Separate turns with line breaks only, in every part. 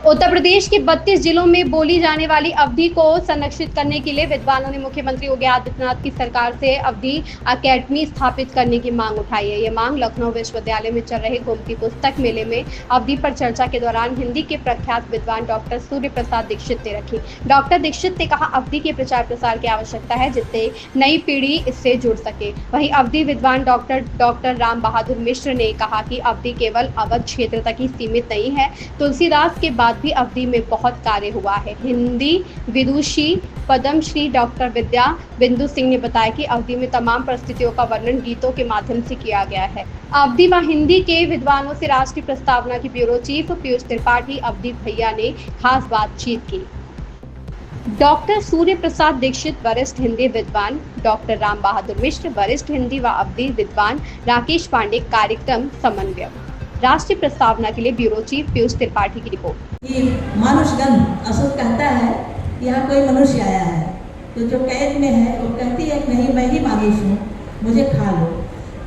उत्तर प्रदेश के 32 जिलों में बोली जाने वाली अवधी को संरक्षित करने के लिए विद्वानों ने मुख्यमंत्री योगी आदित्यनाथ की सरकार से अवधी अकेडमी स्थापित करने की मांग उठाई है। ये मांग लखनऊ विश्वविद्यालय में चल रहे गोमती पुस्तक मेले में अवधी पर चर्चा के दौरान हिंदी के प्रख्यात विद्वान डॉक्टर सूर्य प्रसाद दीक्षित ने रखी। डॉक्टर दीक्षित ने कहा, अवधी के प्रचार प्रसार की आवश्यकता है जिससे नई पीढ़ी इससे जुड़ सके। वहीं अवधी विद्वान डॉक्टर राम बहादुर मिश्र ने कहा कि अवधी केवल अवध क्षेत्र तक ही सीमित नहीं है, तुलसीदास के बाद भी अवधी में बहुत कार्य हुआ है। हिंदी विदुषी पद्मश्री डॉक्टर विद्या बिंदु सिंह ने बताया कि अवधी में तमाम परिस्थितियों का वर्णन गीतों के माध्यम से किया गया है। अवधी व हिंदी के विद्वानों से राष्ट्र की प्रस्तावना की ब्यूरो चीफ पीयूष त्रिपाठी अवधी भैया ने खास बातचीत की। डॉक्टर सूर्य प्रसाद दीक्षित वरिष्ठ हिंदी विद्वान, डॉक्टर राम बहादुर मिश्र वरिष्ठ हिंदी व अवधी विद्वान, राकेश पांडे कार्यक्रम समन्वयक। राष्ट्रीय प्रस्तावना के लिए ब्यूरो चीफ पीयूष त्रिपाठी की रिपोर्ट।
मनुष्यगण असुर कहता है कि यहाँ कोई मनुष्य आया है, तो जो कैद में है वो कहती है कि नहीं, मैं ही मानुष हूँ, मुझे खा लो।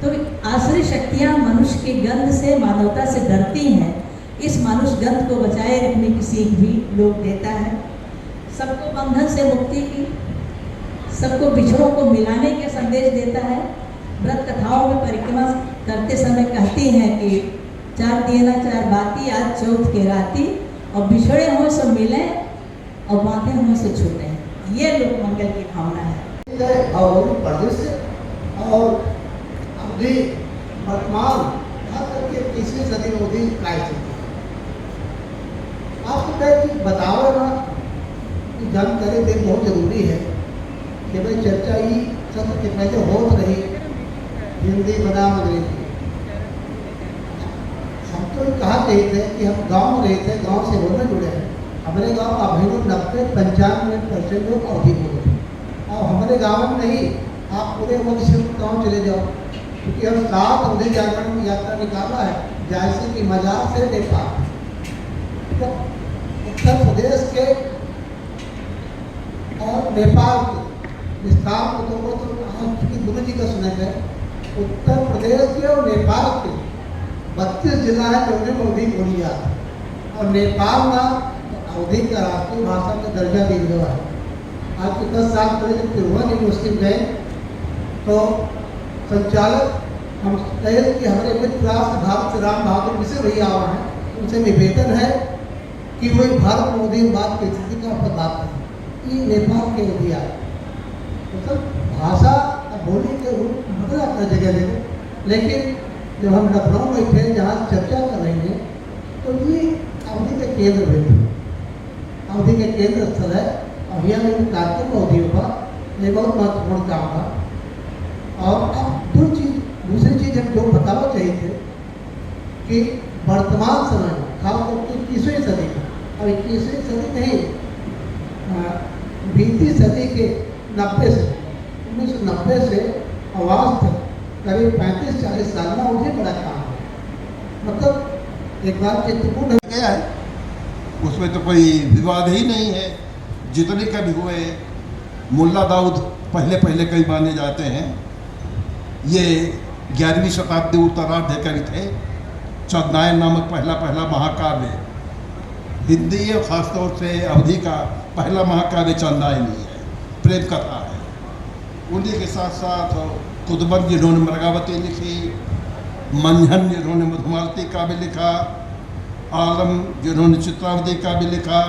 तो आसुरी शक्तियाँ मनुष्य की गंध से, मानवता से डरती हैं। इस मानुष गंध को बचाए रखने की सीख भी लोग देता है। सबको बंधन से मुक्ति की, सबको बिछड़ों को मिलाने के संदेश देता है। व्रत कथाओं में परिक्रमा करते समय कहती हैं कि चार दिया चार बाती, आज चौथ के राती, और बिछड़े हों सो मिले और बातें हों सो छूटे। ये लोक मंगल की भावना है।
और परिदृश्य और अवधि वर्तमान यहाँ तक कि 21वीं सदी में भी काय चलती है। आपको कहे कि बताओ ना, जानकारी देना बहुत जरूरी है कि भाई चर्चा ही सत्र के पहले हो रही हिंदी बनाम अंग्रेजी। हम तो कहा रहे थे कि हम गांव में रहे थे, गांव से होने जुड़े हैं। हमारे गांव अभी 90-95% लोग अवधी बोले थे। और हमारे गांव में नहीं, आप पूरे अवध क्षेत्र गाँव चले जाओ, क्योंकि हम 7 अवधी जागरण यात्रा निकाला है, जैसे कि मजार से नेपाल। तो उत्तर प्रदेश के और नेपाल के विस्तार को तो गुरु जी का सुने थे। उत्तर प्रदेश के और नेपाल के 32 जिला है जो अवधी बोली जाती है, और नेपाल का अवधी का राष्ट्रीय भाषा का दर्जा दिया गया है। आज के 10 साल पहले जब तिरुवन यूनिवर्सिटी में गए तो संचालक हम कहे कि हमारे मित्र राष्ट्र भारत राम बहादुर मिश्र भैया आए हैं, उनसे निवेदन है कि वही भारत मोदी बात की स्थिति का पता करें। ये नेपाल के अवधी आए, मतलब भाषा बोली के रूप बदला कर जगह ले। लेकिन जब हम लखनऊ में थे, जहाँ चर्चा कर रहे हैं, तो ये अवधी के केंद्र में थे, अवधी के केंद्र स्थल है। अभिया में कार्यक्रम अवधियों का ये बहुत महत्वपूर्ण काम था। और अब दूसरी चीज़ हम जो बताना चाहिए थे कि वर्तमान समय में खासतौर 21वीं सदी में, और 21वीं सदी नहीं, बीती सदी के 1990 से आवाज तक करीब 35-40 साल में मुझे बड़ा काम है। मतलब एक बार चित्रकूट
गया है, उसमें तो कोई विवाद ही नहीं है। जितने कभी हुए, मुल्ला दाऊद पहले कई माने जाते हैं। ये 11वीं शताब्दी उत्तरार्ध कवि थे। चंदायन नामक पहला महाकाव्य हिंदी और ख़ासतौर से अवधी का पहला महाकाव्य चंदायन ही है, प्रेम कथा है। उन्हीं के साथ साथ कुतुबन जिन्होंने मृगावती लिखी, मंझन जिन्होंने मधुमालती काव्य लिखा, आलम जिन्होंने चित्रावती काव्य लिखा,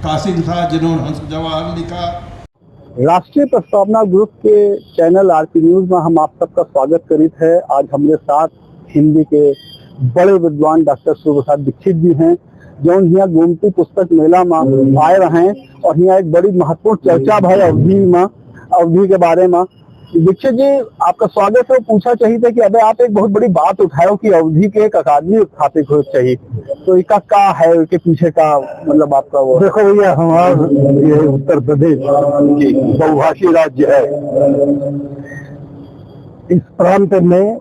कासिम शाह जिन्होंने हंस जवाहर लिखा।
राष्ट्रीय प्रस्तावना ग्रुप के चैनल आरपी न्यूज में हम आप सबका स्वागत करित है। आज हमारे साथ हिंदी के बड़े विद्वान डॉक्टर सूर्य प्रसाद दीक्षित जी हैं, जो यहाँ गोमती पुस्तक मेला में आए रहे हैं, और यहाँ एक बड़ी महत्वपूर्ण चर्चा भाई अवधी के बारे में। दीक्षित जी, आपका स्वागत है। पूछा चाहिए था कि अबे आप एक बहुत बड़ी बात उठाओ कि अवधी के एक अकादमी स्थापित हो चाहिए, तो इसका क्या है, इसके पीछे का मतलब आपका वो?
देखो भैया, हमारा ये उत्तर प्रदेश बहुभाषी राज्य है। इस प्रांत में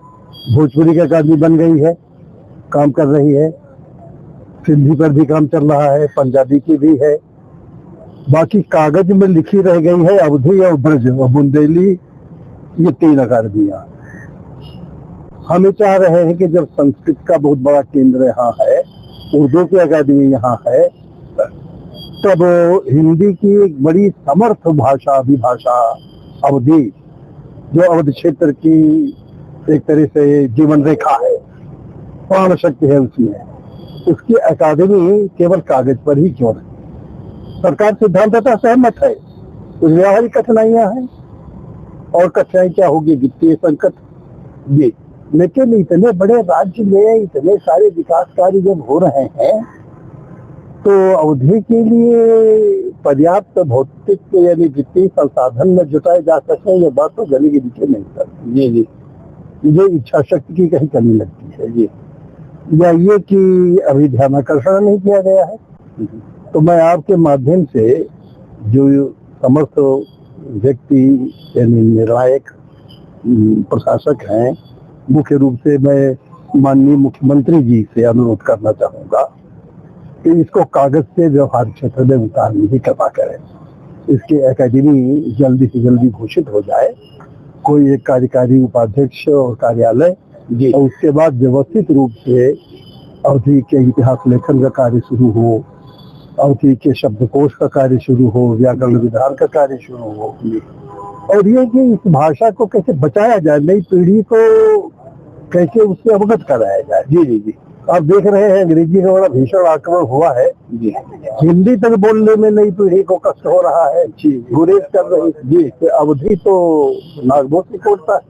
भोजपुरी की अकादमी बन गई है, काम कर रही है। सिंधी पर भी काम चल रहा है, पंजाबी की भी है। बाकी कागज में लिखी रह गई है अवधी और ब्रज और बुंदेली, ये 3 अकादमियां। हम ये चाह रहे हैं कि जब संस्कृत का बहुत बड़ा केंद्र यहाँ है, उर्दू की अकादमी यहाँ है, तब हिंदी की एक बड़ी समर्थ भाषा अभिभाषा अवधी, जो अवध क्षेत्र की एक तरह से जीवन रेखा है, प्राण शक्ति है उसमें, उसकी अकादमी केवल कागज पर ही क्यों नहीं। सरकार सिद्धांततः सहमत है, कुछ व्यावहारिक कठिनाइयां हैं, और कठिनाई क्या होगी, वित्तीय संकट ये। लेकिन इतने बड़े राज्य में इतने सारे विकास कार्य जब हो रहे हैं, तो अवधि के लिए पर्याप्त भौतिक यानी वित्तीय संसाधन में जुटाए जा सके, ये बात तो गली के नीचे नहीं करती। जी जी, मुझे इच्छा शक्ति की कहीं कमी लगती है जी, या ये कि अभी ध्यानाकर्षण नहीं किया गया है। तो मैं आपके माध्यम से जो समर्थ व्यक्ति यानी निर्णायक प्रशासक हैं, मुख्य रूप से मैं माननीय मुख्यमंत्री जी से अनुरोध करना चाहूंगा कि इसको कागज से व्यवहार क्षेत्र में उतारने की कृपा करें। इसकी अकादमी जल्दी से जल्दी घोषित हो जाए, कोई एक कार्यकारी उपाध्यक्ष और कार्यालय जी, और उसके बाद व्यवस्थित रूप से अवधि के इतिहास लेखन का कार्य शुरू हो, अवधि के शब्दकोश का कार्य शुरू हो, व्याकरण विधान का कार्य शुरू हो, और ये कि इस भाषा को कैसे बचाया जाए, नई पीढ़ी को कैसे उससे अवगत कराया जाए। जी जी जी, आप देख रहे हैं अंग्रेजी का बड़ा भीषण आक्रमण हुआ है जी, हिंदी तक बोलने में नई पीढ़ी को कष्ट हो रहा है जी, गुरेज कर रही जी। तो अवधि तो नागबोध से कोटता है,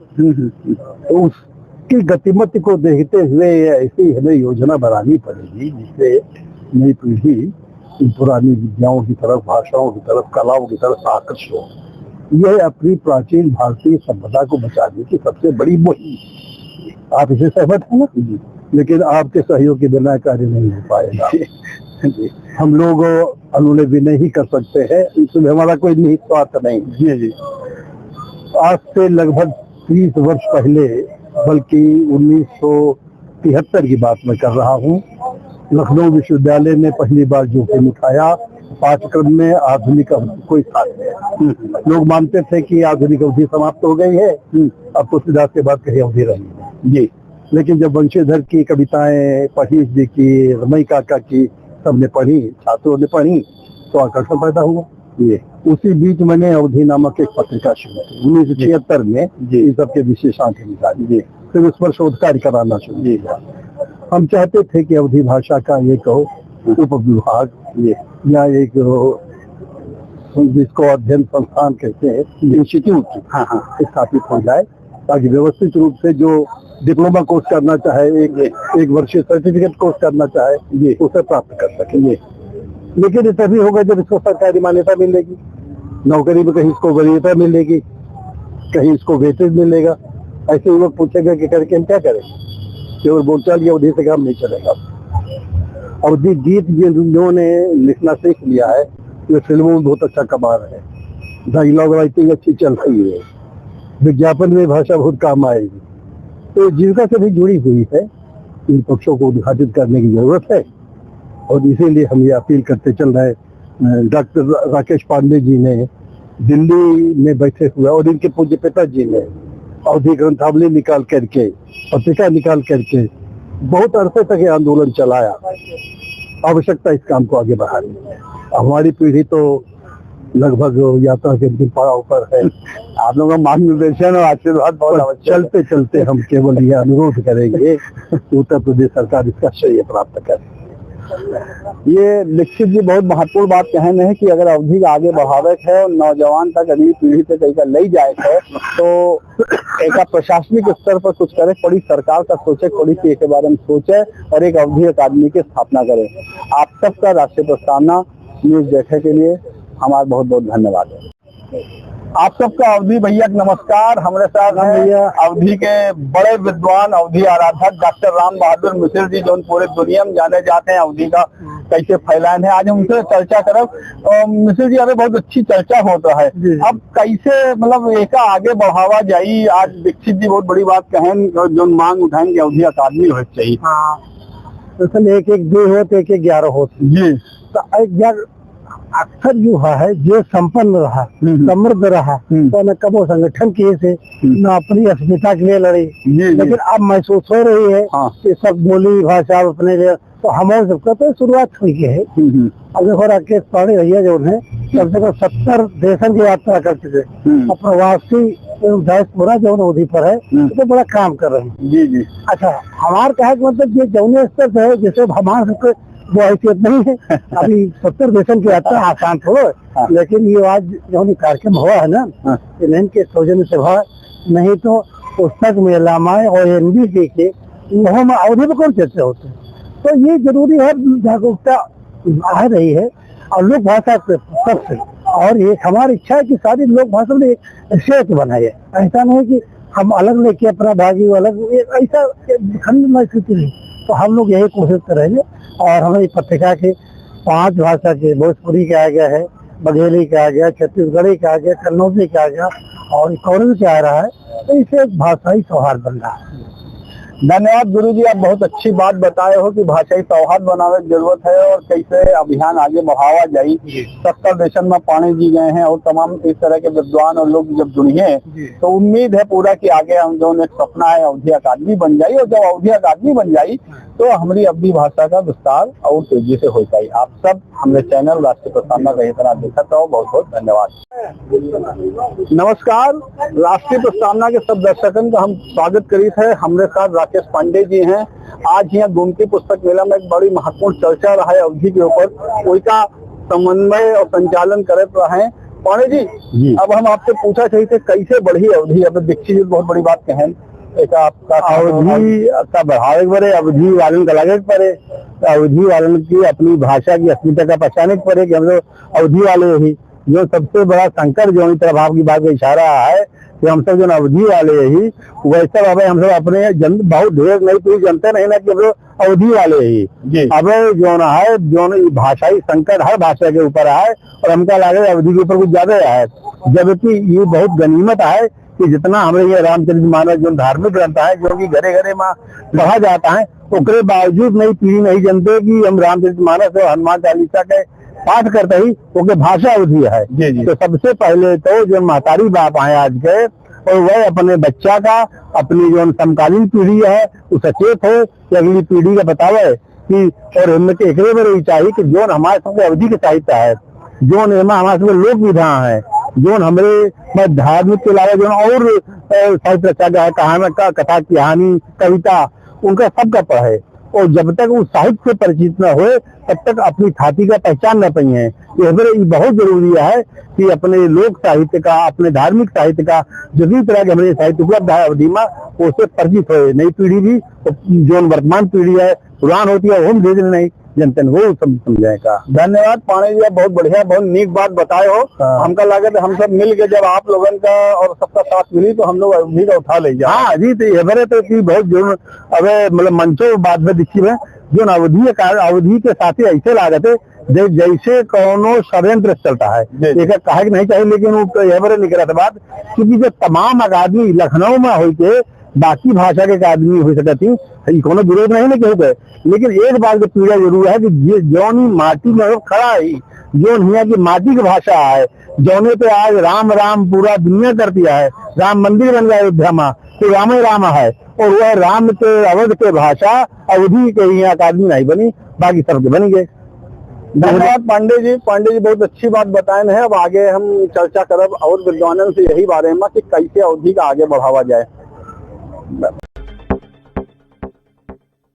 तो उसकी गतिमति को देखते हुए ऐसी हमें योजना बनानी पड़ेगी जिससे नई पीढ़ी पुरानी विद्याओं की तरफ, भाषाओं की तरफ, कलाओं की तरफ आकर्षित हो। यह अपनी प्राचीन भारतीय सभ्यता को बचाने की सबसे बड़ी मुहिम। आप इसे सहमत हैं ना? लेकिन आपके सहयोग के बिना कार्य नहीं हो पाएगा। हम लोग अनुनय विनय ही कर सकते हैं, इसमें हमारा कोई निहित स्वार्थ नहीं। जी जी, आज से लगभग 30 वर्ष पहले, बल्कि 1973 की बात मैं कर रहा हूँ, लखनऊ विश्वविद्यालय ने पहली बार जो पेन उठाया, पाठ्यक्रम में आधुनिक अवधि को स्थान दिया। लोग मानते थे कि आधुनिक अवधि समाप्त हो गई है, अब तो तुलसीदास के बाद कहीं अवधि रही है जी। लेकिन जब वंशीधर की कविताएं पढ़ी, जी की, रमई काका की, सबने पढ़ी, छात्रों ने पढ़ी, तो आकर्षण पैदा हुआ। ये उसी बीच मैंने अवधि नामक एक पत्रिका शुरू की 1976 में जी, इस सबके विशेषांक निकाली, फिर उस पर शोध कार्य कराना शुरू किया। हम चाहते थे कि अवधि भाषा का एक उप विभाग या एक जिसको अध्ययन संस्थान कहते हैं, इंस्टीट्यूट स्थापित हो जाए, ताकि व्यवस्थित रूप से जो डिप्लोमा कोर्स करना चाहे, एक वर्षीय सर्टिफिकेट कोर्स करना चाहे, उसे प्राप्त कर सकेंगे। लेकिन ये तभी होगा जब इसको सरकारी मान्यता मिलेगी, नौकरी में कहीं इसको वरीयता मिलेगी, कहीं इसको वेटेज मिलेगा। ऐसे ही लोग पूछेंगे कि करके हम क्या करें, केवल बोलचाल की अवधि से काम नहीं चलेगा। अवधि गीत जिन्होंने लिखना सीख लिया है, वे फिल्मों में बहुत अच्छा कमा रहे हैं, डायलॉग राइटिंग अच्छी चल रही है, विज्ञापन में भाषा बहुत काम आएगी। तो जीविका से भी जुड़ी हुई है, इन पक्षों को उद्घाटित करने की जरूरत है। और इसीलिए हम ये अपील करते चल रहे हैं। डॉक्टर राकेश पांडे जी ने दिल्ली में बैठे हुए, और इनके पूज्य पिताजी ने अवधि ग्रंथावली निकाल करके, पत्रिका निकाल करके बहुत अरसे तक ये आंदोलन चलाया। आवश्यकता इस काम को आगे बढ़ानी है। हमारी पीढ़ी तो लगभग यात्रा के अंतिम पड़ाव पर है। आप लोगों का मार्गदर्शन और आशीर्वाद बहुत आवश्यक। चलते चलते हम केवल ये अनुरोध करेंगे कि उत्तर प्रदेश सरकार इसका श्रेय प्राप्त करे।
ये दीक्षित जी बहुत महत्वपूर्ण बात कहने है कि अगर अवधि आगे बढ़ावे है और नौजवान तक अगली पीढ़ी से कहीं ले जाए है, तो एक प्रशासनिक स्तर पर कुछ करे, थोड़ी सरकार का सोचे, थोड़ी सी के बारे में सोचे और एक अवधि अकादमी की स्थापना करे। आप सबका राष्ट्रीय प्रस्तावना न्यूज देखने के लिए हमारा बहुत बहुत धन्यवाद है। आप सबका अवधि भैया नमस्कार। हमारे साथ हैं अवधि के बड़े विद्वान, अवधि आराधक डॉक्टर राम बहादुर मिश्र जी, जो पूरे दुनिया में जाने जाते हैं अवधि का कैसे फैलान है। आज हम उनसे चर्चा करब। मिश्र जी, अरे बहुत अच्छी चर्चा होता है, अब कैसे मतलब एक आगे बढ़ावा जाई। आज दीक्षित जी बहुत बड़ी बात कहें, जो मांग उठाएं कि अवधि अकादमी हो चाहिए।
हाँ, दरअसल 1-1 2 हो तो 1-1 11 हो जी। तो अक्सर जो है जो संपन्न रहा, समृद्ध रहा, तो न कबो संगठन के से न अपनी अस्मिता के लिए लड़ी, लेकिन अब महसूस हो रही है कि सब बोली भाषा अपने लिए, तो हमारे सबका तो शुरुआत हुई है। अब देखो राकेश पांडे भैया जो है कम से कम 70 देशन की यात्रा कर चुके, और प्रवासी डायस्पोरा जो अवधि पर है तो बड़ा काम कर रहे हैं। जी। अच्छा, हमारे कहा मतलब ये जौने स्तर से है जैसे हमारे सबके वो हैसियत नहीं है। अभी 70 देशन की यात्रा आसान थोड़ा, लेकिन ये आज जो कार्यक्रम हुआ है ना, इनके सौजन्य सभा नहीं तो पुस्तक मेला में और NBC के वहाँ में अवधि में कौन चर्चा होते हैं, तो ये जरूरी है जागरूकता आ रही है और लोक भाषा सबसे, और ये हमारी इच्छा है कि सारी लोक भाषा में क्षेत्र बनाए। ऐसा नहीं कि हम अलग लेके अपना भागी अलग, ऐसा खंड में स्थिति नहीं, तो हम लोग यही कोशिश करेंगे। और हमें पत्रिका के 5 भाषा के भोजपुरी का आ गया है, बघेली का आ गया, छत्तीसगढ़ी का आ गया, कन्नौजी का आ गया और कौरवी का आ रहा है, तो इससे एक भाषाई सौहार्द बन रहा है।
धन्यवाद गुरुजी, आप बहुत अच्छी बात बताए हो कि भाषाई सौहार्द बनाने की जरूरत है और कैसे अभियान आगे बढ़ावा जाए। 70 देशन में पांडे जी गए हैं और तमाम इस तरह के विद्वान और लोग जब जुड़े तो उम्मीद है पूरा कि आगे हम जो एक सपना है अवधी अकादमी बन जाये, और जब अवधी अकादमी बन जाये तो हमारी अवधी भाषा का विस्तार और तेजी से हो पाई। आप सब हमारे चैनल राष्ट्रीय प्रस्तावना का तरह देखा तो बहुत बहुत धन्यवाद। नमस्कार, राष्ट्रीय प्रस्तावना के सब दर्शकों का हम स्वागत करीत है। हमारे साथ राकेश पांडे जी हैं। आज यहाँ गोमती पुस्तक मेला में एक बड़ी महत्वपूर्ण चर्चा रहा है अवधी के ऊपर, उसका समन्वय और संचालन करे रहे पांडे जी। अब हम आपसे पूछा चाहिए थे कैसे बढ़ी अवधी, अब दीक्षित जी बहुत बड़ी बात कहें आपका अवधि का बढ़ावे पड़े, अवधि वालन का लगे पड़े, अवधि वालन की अपनी भाषा की अस्मिता का पहचाने पड़े कि हम लोग अवधि वाले ही, जो सबसे बड़ा संकट जो तरफ आपकी बात का इशारा है कि हम सब जो अवधि वाले ही, वैसे अब हम सब अपने बहुत ढेर नहीं पूरी जनता नहीं ना कि हम लोग अवधि वाले ही। अब जो है जो भाषाई संकट हर भाषा के ऊपर है और हमका लगे अवधि के ऊपर कुछ ज्यादा है, जबकि ये बहुत गनीमत है कि जितना हमारे ये रामचरितमानस जो धार्मिक ग्रंथ है जो कि घरे घरे में पढ़ा जाता है, उसके बावजूद नई पीढ़ी नहीं जानते कि हम रामचरितमानस और हनुमान चालीसा के पाठ करते ही उनके भाषा अवधि है। तो सबसे पहले तो जो महतारी बाप आए आज के, और वह अपने बच्चा का अपनी जो समकालीन पीढ़ी है वो सचेत है कि अगली पीढ़ी का बतावे कि, और हिम्मत एक बार चाहिए कि जो हमारे सबके अवधि के साहित्य है, जो हमारे सबके लोक विधा है, जो हमारे धार्मिक के अलावा जो और साहित्य रचा गया है, कहानी का कथा कहानी कविता उनका सबका पढ़े, और जब तक वो साहित्य से परिचित न हुए तब तक अपनी छाती का पहचान न पाई है। ये बहुत जरूरी है कि अपने लोक साहित्य का, अपने धार्मिक साहित्य का जो भी तरह के हमारे साहित्य उपलब्ध है अवधि में उससे परिचित हो। नई पीढ़ी भी जो वर्तमान पीढ़ी है पुरान होती है वो भेज नहीं जनतन वो सब समझाएगा। धन्यवाद पांडे जी, बहुत बढ़िया बहुत नीक बात बताए हो। हमका लगे हम सब मिल के जब आप लोगन का और सबका साथ मिली तो हम लोग अवधि का उठा ले जाए। हाँ जी, तो ये तो बहुत जरूर अब मतलब मंचो बात में दिखी है जो अवधि के साथ ऐसे लागत है जैसे कोनो षड्यंत्र चलता है, एक कहा नहीं चाहिए, लेकिन वो ये निकला था बात, क्योंकि जो तमाम अकादमी लखनऊ में हो के बाकी भाषा के अकादमी हो सकती कोनो विरोध नहीं केहू के, लेकिन एक बात की पीड़ा जरूर है कि जौन माटी में खड़ा है, जो हिया की माटी की भाषा है, जौने पे आज राम राम पूरा दुनिया करती है, राम मंदिर बन गया अयोध्या में तो राम ही राम है, और वह राम के अवध के भाषा अवधि के यहाँ अकादमी नहीं बनी, बाकी सबके बन गए। धन्यवाद पांडे जी बहुत अच्छी बात बताए हैं। अब आगे हम चर्चा करब और विद्वानों से यही बारे में कि कैसे अवधि का आगे बढ़ावा जाए।